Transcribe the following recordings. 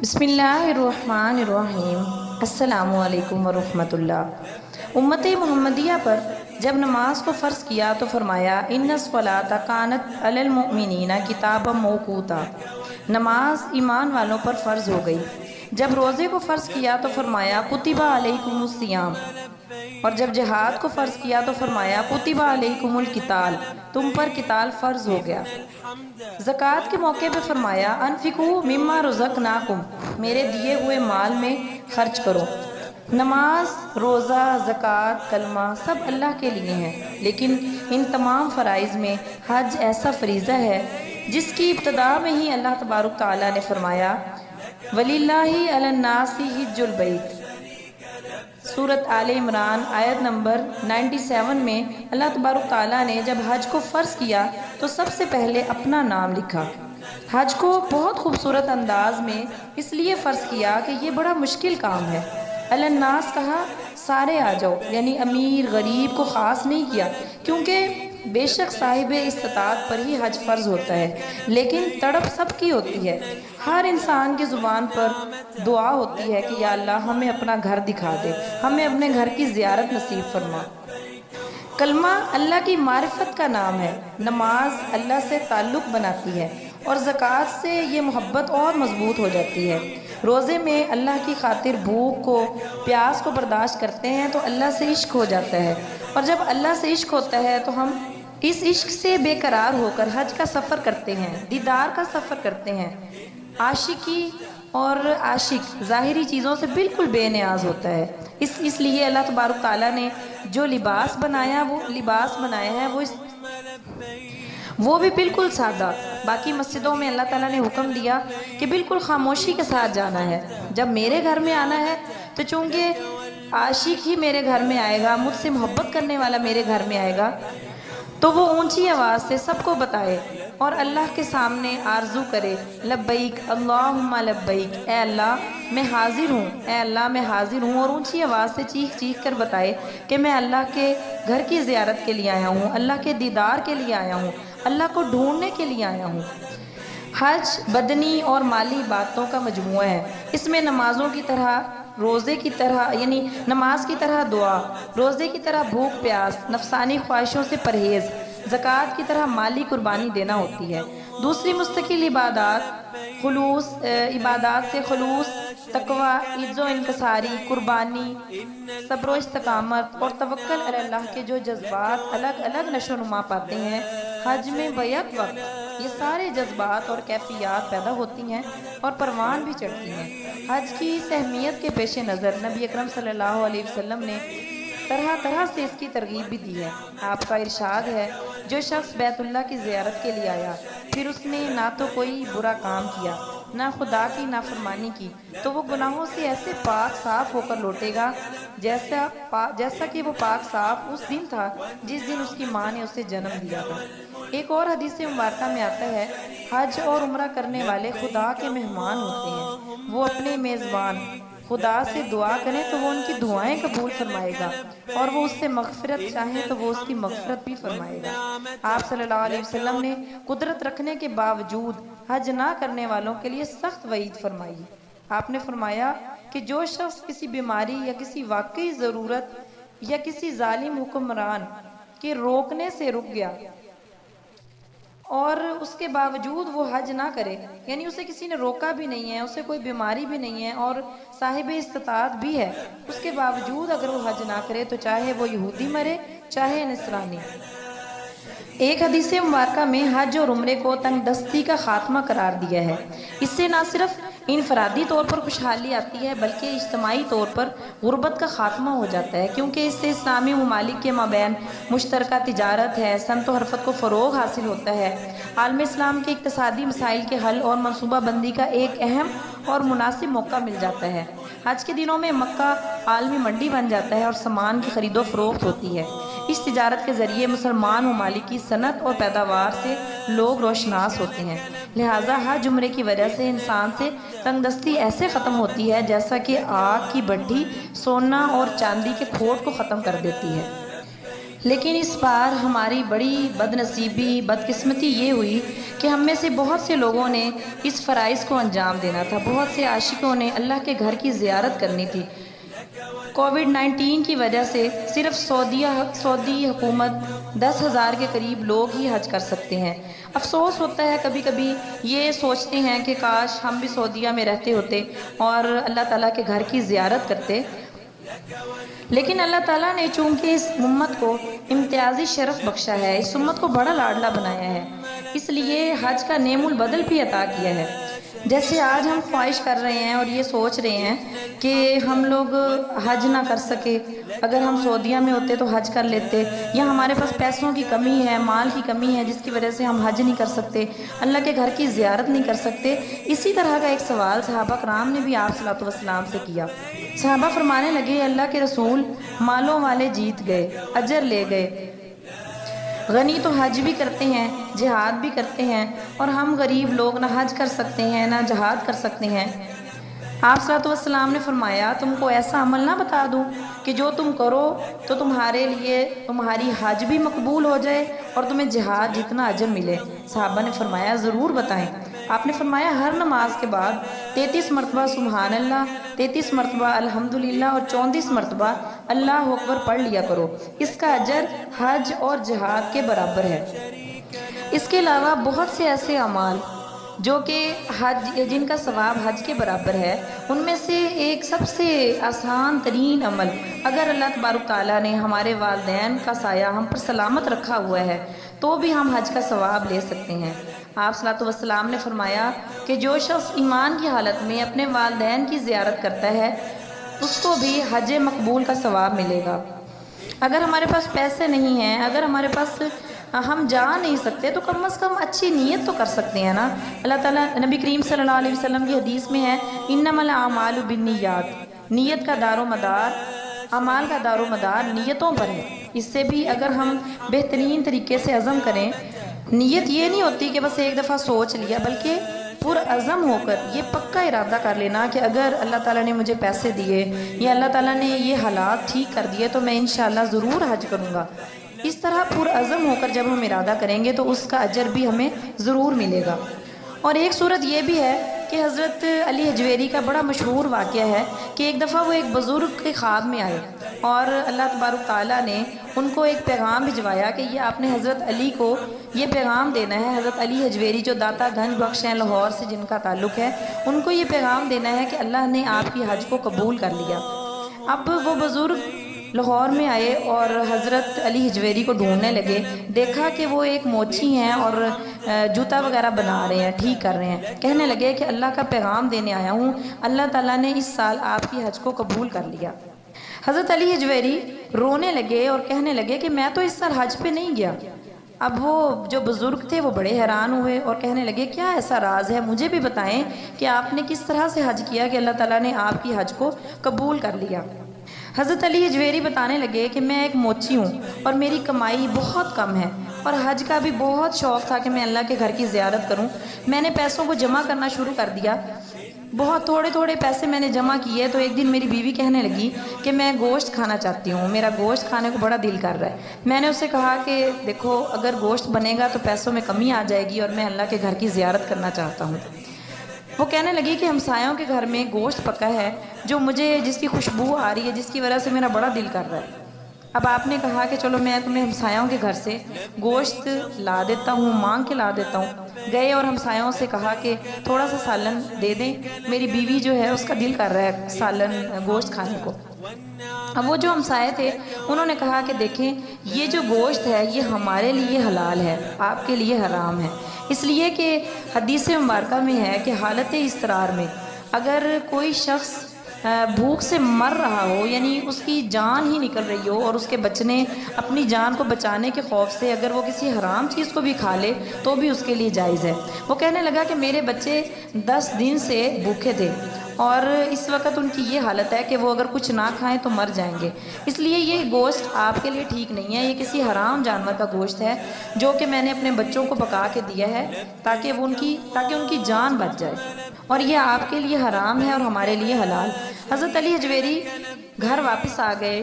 بسم اللہ الرحمن الرحیم۔ السلام علیکم ورحمۃ اللہ۔ امت محمدیہ پر جب نماز کو فرض کیا تو فرمایا ان الصلاۃ کانت علی المؤمنین کتابا موقوتا، نماز ایمان والوں پر فرض ہو گئی۔ جب روزے کو فرض کیا تو فرمایا کتب علیکم الصیام، اور جب جہاد کو فرض کیا تو فرمایا کتب علیکم القتال، تم پر قتال فرض ہو گیا۔ زکوٰۃ کے موقع پہ فرمایا انفقوا مما رزقناکم، میرے دیے ہوئے مال میں خرچ کرو۔ نماز، روزہ، زکوٰۃ، کلمہ سب اللہ کے لیے ہیں، لیکن ان تمام فرائض میں حج ایسا فریضہ ہے جس کی ابتدا میں ہی اللہ تبارک تعالیٰ نے فرمایا وَلِلَّهِ عَلَى النَّاسِ حِجُّ الْبَيْتِ۔ سورۃ آل عمران آیت نمبر 97 میں اللہ تبارک تعالیٰ نے جب حج کو فرض کیا تو سب سے پہلے اپنا نام لکھا۔ حج کو بہت خوبصورت انداز میں اس لیے فرض کیا کہ یہ بڑا مشکل کام ہے۔ علی الناس کہا سارے آ جاؤ، یعنی امیر غریب کو خاص نہیں کیا، کیونکہ بے شک صاحب استطاعت پر ہی حج فرض ہوتا ہے، لیکن تڑپ سب کی ہوتی ہے۔ ہر انسان کی زبان پر دعا ہوتی ہے کہ یا اللہ ہمیں اپنا گھر دکھا دے، ہمیں اپنے گھر کی زیارت نصیب فرما۔ کلمہ اللہ کی معرفت کا نام ہے، نماز اللہ سے تعلق بناتی ہے، اور زکوٰۃ سے یہ محبت اور مضبوط ہو جاتی ہے۔ روزے میں اللہ کی خاطر بھوک کو، پیاس کو برداشت کرتے ہیں تو اللہ سے عشق ہو جاتا ہے، اور جب اللہ سے عشق ہوتا ہے تو ہم اس عشق سے بے قرار ہو کر حج کا سفر کرتے ہیں، دیدار کا سفر کرتے ہیں۔ عاشقی اور عاشق ظاہری چیزوں سے بالکل بے نیاز ہوتا ہے، اس لیے اللہ تبارک تعالیٰ نے جو لباس بنایا ہے وہ بھی بالکل سادہ۔ باقی مسجدوں میں اللہ تعالیٰ نے حکم دیا کہ بالکل خاموشی کے ساتھ جانا ہے۔ جب میرے گھر میں آنا ہے تو چونکہ عاشق ہی میرے گھر میں آئے گا، مجھ سے محبت کرنے والا میرے گھر میں آئے گا، تو وہ اونچی آواز سے سب کو بتائے اور اللہ کے سامنے آرزو کرے لبیک اللہم لبیک، اے اللہ میں حاضر ہوں، اے اللہ میں حاضر ہوں، اور اونچی آواز سے چیخ کر بتائے کہ میں اللہ کے گھر کی زیارت کے لیے آیا ہوں، اللہ کے دیدار کے لیے آیا ہوں، اللہ کو ڈھونڈنے کے لیے آیا ہوں۔ حج بدنی اور مالی باتوں کا مجموعہ ہے۔ اس میں نمازوں کی طرح، روزے کی طرح، یعنی نماز کی طرح دعا، روزے کی طرح بھوک پیاس، نفسانی خواہشوں سے پرہیز، زکوٰۃ کی طرح مالی قربانی دینا ہوتی ہے۔ دوسری مستقل عبادات سے خلوص، تقوی، عجز و انکساری، قربانی، صبر و استقامت اور توکل علی اللہ کے جو جذبات الگ الگ نشو و نما پاتے ہیں، حج میں بیک وقت یہ سارے جذبات اور کیفیات پیدا ہوتی ہیں اور پروان بھی چڑھتی ہیں۔ حج کی اس اہمیت کے پیش نظر نبی اکرم صلی اللہ علیہ وسلم نے طرح طرح سے اس کی ترغیب بھی دی ہے۔ آپ کا ارشاد ہے جو شخص بیت اللہ کی زیارت کے لیے آیا، پھر اس نے نہ تو کوئی برا کام کیا، نہ خدا کی نافرمانی کی، تو وہ گناہوں سے ایسے پاک صاف ہو کر لوٹے گا جیسا کہ وہ پاک صاف اس دن تھا جس دن اس کی ماں نے اسے جنم دیا تھا۔ ایک اور حدیث مبارکہ میں آتا ہے حج اور عمرہ کرنے والے خدا کے مہمان ہوتے ہیں، وہ اپنے میزبان خدا سے دعا کریں تو وہ ان کی دعائیں قبول فرمائے گا، اور وہ اس سے مغفرت چاہیں تو وہ اس کی مغفرت بھی فرمائے گا۔ آپ صلی اللہ علیہ وسلم نے قدرت رکھنے کے باوجود حج نہ کرنے والوں کے لیے سخت وعید فرمائی۔ آپ نے فرمایا کہ جو شخص کسی بیماری یا کسی واقعی ضرورت یا کسی ظالم حکمران کے روکنے سے رک گیا اور اس کے باوجود وہ حج نہ کرے، یعنی اسے کسی نے روکا بھی نہیں ہے، اسے کوئی بیماری بھی نہیں ہے اور صاحب استطاعت بھی ہے، اس کے باوجود اگر وہ حج نہ کرے تو چاہے وہ یہودی مرے چاہے نصرانی۔ ایک حدیث مبارکہ میں حج اور عمرے کو تنگ دستی کا خاتمہ قرار دیا ہے۔ اس سے نہ صرف انفرادی طور پر خوشحالی آتی ہے بلکہ اجتماعی طور پر غربت کا خاتمہ ہو جاتا ہے، کیونکہ اس سے اسلامی ممالک کے مابین مشترکہ تجارت ہے، صنعت و حرفت کو فروغ حاصل ہوتا ہے، عالم اسلام کے اقتصادی مسائل کے حل اور منصوبہ بندی کا ایک اہم اور مناسب موقع مل جاتا ہے۔ حج کے دنوں میں مکہ عالمی منڈی بن جاتا ہے اور سامان کی خرید و فروخت ہوتی ہے۔ اس تجارت کے ذریعے مسلمان ممالک کی صنعت اور پیداوار سے لوگ روشناس ہوتے ہیں، لہٰذا حج عمرے کی وجہ سے انسان سے تنگ دستی ایسے ختم ہوتی ہے جیسا کہ آگ کی بھٹی سونا اور چاندی کے کھوٹ کو ختم کر دیتی ہے۔ لیکن اس بار ہماری بڑی بدنصیبی بدقسمتی یہ ہوئی کہ ہم میں سے بہت سے لوگوں نے اس فرائض کو انجام دینا تھا، بہت سے عاشقوں نے اللہ کے گھر کی زیارت کرنی تھی۔ کووڈ-19 کی وجہ سے صرف سعودی حکومت 10,000 کے قریب لوگ ہی حج کر سکتے ہیں۔ افسوس ہوتا ہے کبھی کبھی یہ سوچتے ہیں کہ کاش ہم بھی سعودیہ میں رہتے ہوتے اور اللہ تعالیٰ کے گھر کی زیارت کرتے، لیکن اللہ تعالیٰ نے چونکہ اس امت کو امتیازی شرف بخشا ہے، اس امت کو بڑا لاڈلا بنایا ہے، اس لیے حج کا نعم البدل بھی عطا کیا ہے۔ جیسے آج ہم خواہش کر رہے ہیں اور یہ سوچ رہے ہیں کہ ہم لوگ حج نہ کر سکے، اگر ہم سعودیہ میں ہوتے تو حج کر لیتے، یا ہمارے پاس پیسوں کی کمی ہے، مال کی کمی ہے جس کی وجہ سے ہم حج نہیں کر سکتے، اللہ کے گھر کی زیارت نہیں کر سکتے۔ اسی طرح کا ایک سوال صحابہ کرام نے بھی آپ صلی اللہ علیہ وسلم سے کیا۔ صحابہ فرمانے لگے، اللہ کے رسول، مالوں والے جیت گئے، اجر لے گئے، غنی تو حج بھی کرتے ہیں، جہاد بھی کرتے ہیں، اور ہم غریب لوگ نہ حج کر سکتے ہیں نہ جہاد کر سکتے ہیں۔ آپ صلی اللہ علیہ وسلم نے فرمایا، تم کو ایسا عمل نہ بتا دوں کہ جو تم کرو تو تمہارے لیے تمہاری حج بھی مقبول ہو جائے اور تمہیں جہاد جتنا اجر ملے؟ صحابہ نے فرمایا، ضرور بتائیں۔ آپ نے فرمایا، ہر نماز کے بعد 33 مرتبہ سبحان اللہ، 33 مرتبہ الحمدللہ اور 34 مرتبہ اللہ اکبر پڑھ لیا کرو، اس کا اجر حج اور جہاد کے برابر ہے۔ اس کے علاوہ بہت سے ایسے اعمال جو کہ حج، جن کا ثواب حج کے برابر ہے، ان میں سے ایک سب سے آسان ترین عمل، اگر اللہ تبارک تعالیٰ نے ہمارے والدین کا سایہ ہم پر سلامت رکھا ہوا ہے تو بھی ہم حج کا ثواب لے سکتے ہیں۔ آپ صلی اللہ علیہ وسلم نے فرمایا کہ جو شخص ایمان کی حالت میں اپنے والدین کی زیارت کرتا ہے اس کو بھی حج مقبول کا ثواب ملے گا۔ اگر ہمارے پاس پیسے نہیں ہیں، اگر ہمارے پاس ہم جا نہیں سکتے تو کم از کم اچھی نیت تو کر سکتے ہیں نا۔ اللہ تعالیٰ، نبی کریم صلی اللہ علیہ وسلم کی حدیث میں ہے، انما الاعمال بالنیات، نیت کا دار و مدار، اعمال کا دار و مدار نیتوں پر ہے۔ اس سے بھی اگر ہم بہترین طریقے سے عزم کریں، نیت یہ نہیں ہوتی کہ بس ایک دفعہ سوچ لیا، بلکہ پرعزم ہو کر یہ پکا ارادہ کر لینا کہ اگر اللہ تعالیٰ نے مجھے پیسے دیے یا اللہ تعالیٰ نے یہ حالات ٹھیک کر دیے تو میں انشاءاللہ ضرور حج کروں گا۔ اس طرح پرعزم ہو کر جب ہم ارادہ کریں گے تو اس کا اجر بھی ہمیں ضرور ملے گا۔ اور ایک صورت یہ بھی ہے کہ حضرت علی حجویری کا بڑا مشہور واقعہ ہے کہ ایک دفعہ وہ ایک بزرگ کے خواب میں آئے اور اللہ تبارک تعالیٰ نے ان کو ایک پیغام بھجوایا کہ یہ آپ نے حضرت علی کو یہ پیغام دینا ہے۔ حضرت علی حجویری جو داتا گنج بخش ہیں، لاہور سے جن کا تعلق ہے، ان کو یہ پیغام دینا ہے کہ اللہ نے آپ کی حج کو قبول کر لیا۔ اب وہ بزرگ لاہور میں آئے اور حضرت علی حجویری کو ڈھونڈنے لگے، دیکھا کہ وہ ایک موچی ہیں اور جوتا وغیرہ بنا رہے ہیں، ٹھیک کر رہے ہیں۔ کہنے لگے کہ اللہ کا پیغام دینے آیا ہوں، اللہ تعالیٰ نے اس سال آپ کی حج کو قبول کر لیا۔ حضرت علی حجویری رونے لگے اور کہنے لگے کہ میں تو اس سال حج پہ نہیں گیا۔ اب وہ جو بزرگ تھے وہ بڑے حیران ہوئے اور کہنے لگے، کیا ایسا راز ہے، مجھے بھی بتائیں کہ آپ نے کس طرح سے حج کیا کہ اللہ تعالیٰ نے آپ کی حج کو قبول کر لیا۔ حضرت علی حجویری بتانے لگے کہ میں ایک موچی ہوں اور میری کمائی بہت کم ہے اور حج کا بھی بہت شوق تھا کہ میں اللہ کے گھر کی زیارت کروں۔ میں نے پیسوں کو جمع کرنا شروع کر دیا، بہت تھوڑے تھوڑے پیسے میں نے جمع کیے تو ایک دن میری بیوی کہنے لگی کہ میں گوشت کھانا چاہتی ہوں، میرا گوشت کھانے کو بڑا دل کر رہا ہے۔ میں نے اسے کہا کہ دیکھو، اگر گوشت بنے گا تو پیسوں میں کمی آ جائے گی اور میں اللہ کے گھر کی زیارت کرنا چاہتا ہوں۔ وہ کہنے لگی کہ ہمسایوں کے گھر میں گوشت پکا ہے جو مجھے، جس کی خوشبو آ رہی ہے، جس کی وجہ سے میرا بڑا دل کر رہا ہے۔ اب آپ نے کہا کہ چلو میں تمہیں ہمسایوں کے گھر سے گوشت لا دیتا ہوں، مانگ کے لا دیتا ہوں۔ گئے اور ہمسایوں سے کہا کہ تھوڑا سا سالن دے دیں، میری بیوی جو ہے اس کا دل کر رہا ہے سالن گوشت کھانے کو۔ اب وہ جو ہمسائے تھے انہوں نے کہا کہ دیکھیں، یہ جو گوشت ہے یہ ہمارے لیے حلال ہے، آپ کے لیے حرام ہے، اس لیے کہ حدیث مبارکہ میں ہے کہ حالت اضطرار میں اگر کوئی شخص بھوک سے مر رہا ہو، یعنی اس کی جان ہی نکل رہی ہو اور اس کے بچنے اپنی جان کو بچانے کے خوف سے اگر وہ کسی حرام چیز کو بھی کھا لے تو بھی اس کے لیے جائز ہے۔ وہ کہنے لگا کہ میرے بچے 10 دن سے بھوکے تھے اور اس وقت ان کی یہ حالت ہے کہ وہ اگر کچھ نہ کھائیں تو مر جائیں گے، اس لیے یہ گوشت آپ کے لیے ٹھیک نہیں ہے، یہ کسی حرام جانور کا گوشت ہے جو کہ میں نے اپنے بچوں کو پکا کے دیا ہے تاکہ ان کی جان بچ جائے، اور یہ آپ کے لیے حرام ہے اور ہمارے لیے حلال۔ حضرت علی حجویری گھر واپس آ گئے،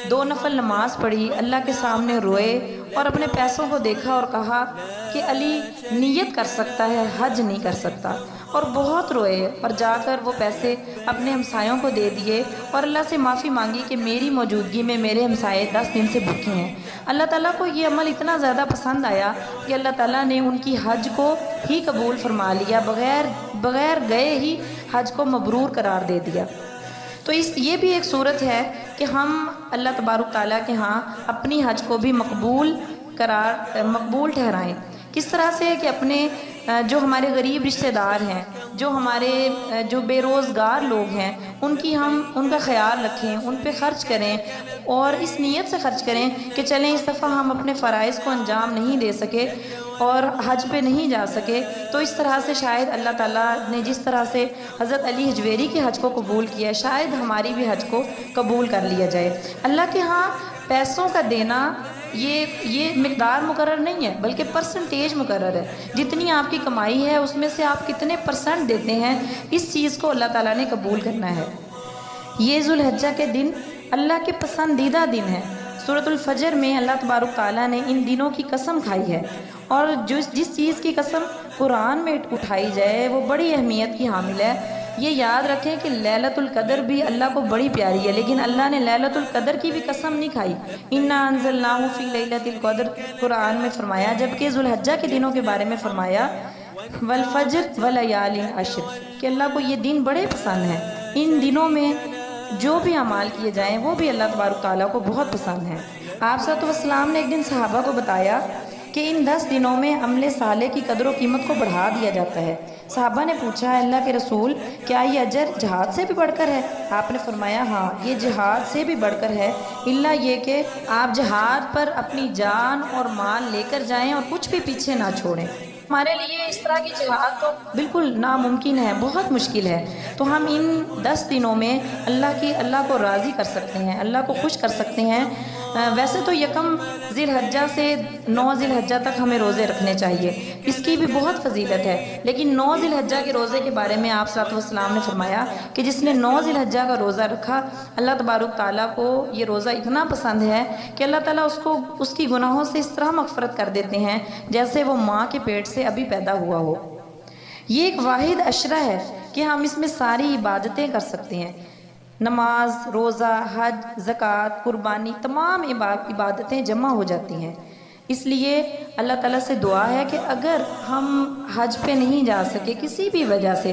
2 نفل نماز پڑھی، اللہ کے سامنے روئے اور اپنے پیسوں کو دیکھا اور کہا کہ علی نیت کر سکتا ہے، حج نہیں کر سکتا، اور بہت روئے اور جا کر وہ پیسے اپنے ہمسایوں کو دے دیے اور اللہ سے معافی مانگی کہ میری موجودگی میں میرے ہمسائے 10 دن سے بھوکے ہیں۔ اللہ تعالیٰ کو یہ عمل اتنا زیادہ پسند آیا کہ اللہ تعالیٰ نے ان کی حج کو ہی قبول فرما لیا، بغیر گئے ہی حج کو مبرور قرار دے دیا۔ تو یہ بھی ایک صورت ہے کہ ہم اللہ تبارک تعالیٰ کے ہاں اپنی حج کو بھی مقبول ٹھہرائیں۔ کس طرح سے کہ اپنے جو ہمارے غریب رشتہ دار ہیں، جو بے روزگار لوگ ہیں، ان کا خیال رکھیں، ان پہ خرچ کریں اور اس نیت سے خرچ کریں کہ چلیں اس دفعہ ہم اپنے فرائض کو انجام نہیں دے سکے اور حج پہ نہیں جا سکے، تو اس طرح سے شاید اللہ تعالیٰ نے جس طرح سے حضرت علی حجویری کی حج کو قبول کیا، شاید ہماری بھی حج کو قبول کر لیا جائے۔ اللہ کے ہاں پیسوں کا دینا یہ مقدار مقرر نہیں ہے، بلکہ پرسنٹیج مقرر ہے۔ جتنی آپ کی کمائی ہے اس میں سے آپ کتنے % دیتے ہیں، اس چیز کو اللہ تعالیٰ نے قبول کرنا ہے۔ یہ ذوالحجہ کے دن اللہ کے پسندیدہ دن ہے۔ سورۃ الفجر میں اللہ تبارک تعالیٰ نے ان دنوں کی قسم کھائی ہے، اور جس چیز کی قسم قرآن میں اٹھائی جائے وہ بڑی اہمیت کی حامل ہے۔ یہ یاد رکھیں کہ لیلۃ القدر بھی اللہ کو بڑی پیاری ہے، لیکن اللہ نے لیلۃ القدر کی بھی قسم نہیں کھائی۔ انا انزلناہ فی لیلۃ القدر قرآن میں فرمایا، جبکہ ذوالحجہ کے دنوں کے بارے میں فرمایا والفجر ولیال عشر، کہ اللہ کو یہ دن بڑے پسند ہیں۔ ان دنوں میں جو بھی اعمال کیے جائیں وہ بھی اللہ تبارک تعالیٰ کو بہت پسند ہیں۔ آپ صلی اللہ علیہ وسلم نے ایک دن صحابہ کو بتایا کہ ان 10 دنوں میں عمل صالح کی قدر و قیمت کو بڑھا دیا جاتا ہے۔ صحابہ نے پوچھا، اللہ کے رسول کیا یہ اجر جہاد سے بھی بڑھ کر ہے؟ آپ نے فرمایا ہاں، یہ جہاد سے بھی بڑھ کر ہے، الا یہ کہ آپ جہاد پر اپنی جان اور مال لے کر جائیں اور کچھ بھی پیچھے نہ چھوڑیں۔ ہمارے لیے اس طرح کی جہاد تو بالکل ناممکن ہے، بہت مشکل ہے، تو ہم ان 10 دنوں میں اللہ کو راضی کر سکتے ہیں، اللہ کو خوش کر سکتے ہیں۔ ویسے تو 1 ذی الحجہ سے 9 ذی الحجہ تک ہمیں روزے رکھنے چاہیے، اس کی بھی بہت فضیلت ہے، لیکن 9 ذی الحجہ کے روزے کے بارے میں آپ صلی اللہ علیہ وسلم نے فرمایا کہ جس نے 9 ذی الحجہ کا روزہ رکھا، اللہ تبارک تعالیٰ کو یہ روزہ اتنا پسند ہے کہ اللہ تعالیٰ اس کی گناہوں سے اس طرح مغفرت کر دیتے ہیں جیسے وہ ماں کے پیٹ سے ابھی پیدا ہوا ہو۔ یہ ایک واحد عشرہ ہے کہ ہم اس میں ساری عبادتیں کر سکتے ہیں، نماز، روزہ، حج، زکوٰۃ، قربانی، تمام عبادتیں جمع ہو جاتی ہیں۔ اس لیے اللہ تعالیٰ سے دعا ہے کہ اگر ہم حج پہ نہیں جا سکے کسی بھی وجہ سے،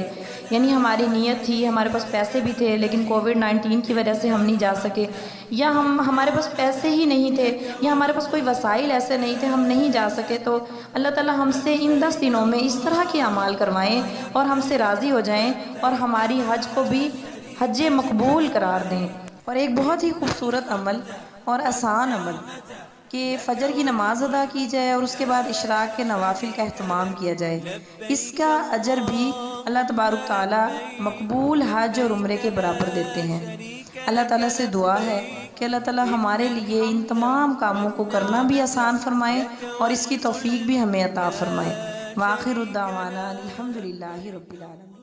یعنی ہماری نیت تھی، ہمارے پاس پیسے بھی تھے لیکن کووڈ-19 کی وجہ سے ہم نہیں جا سکے، یا ہمارے پاس پیسے ہی نہیں تھے، یا ہمارے پاس کوئی وسائل ایسے نہیں تھے، ہم نہیں جا سکے، تو اللہ تعالیٰ ہم سے ان 10 دنوں میں اس طرح کے اعمال کروائیں اور ہم سے راضی ہو جائیں اور ہماری حج کو بھی حج مقبول قرار دیں۔ اور ایک بہت ہی خوبصورت عمل اور آسان عمل کہ فجر کی نماز ادا کی جائے اور اس کے بعد اشراق کے نوافل کا اہتمام کیا جائے، اس کا اجر بھی اللہ تبارک تعالیٰ مقبول حج اور عمرے کے برابر دیتے ہیں۔ اللہ تعالیٰ سے دعا ہے کہ اللہ تعالیٰ ہمارے لیے ان تمام کاموں کو کرنا بھی آسان فرمائے اور اس کی توفیق بھی ہمیں عطا فرمائے۔ وآخر الدعوانا الحمدللہ رب العالمین۔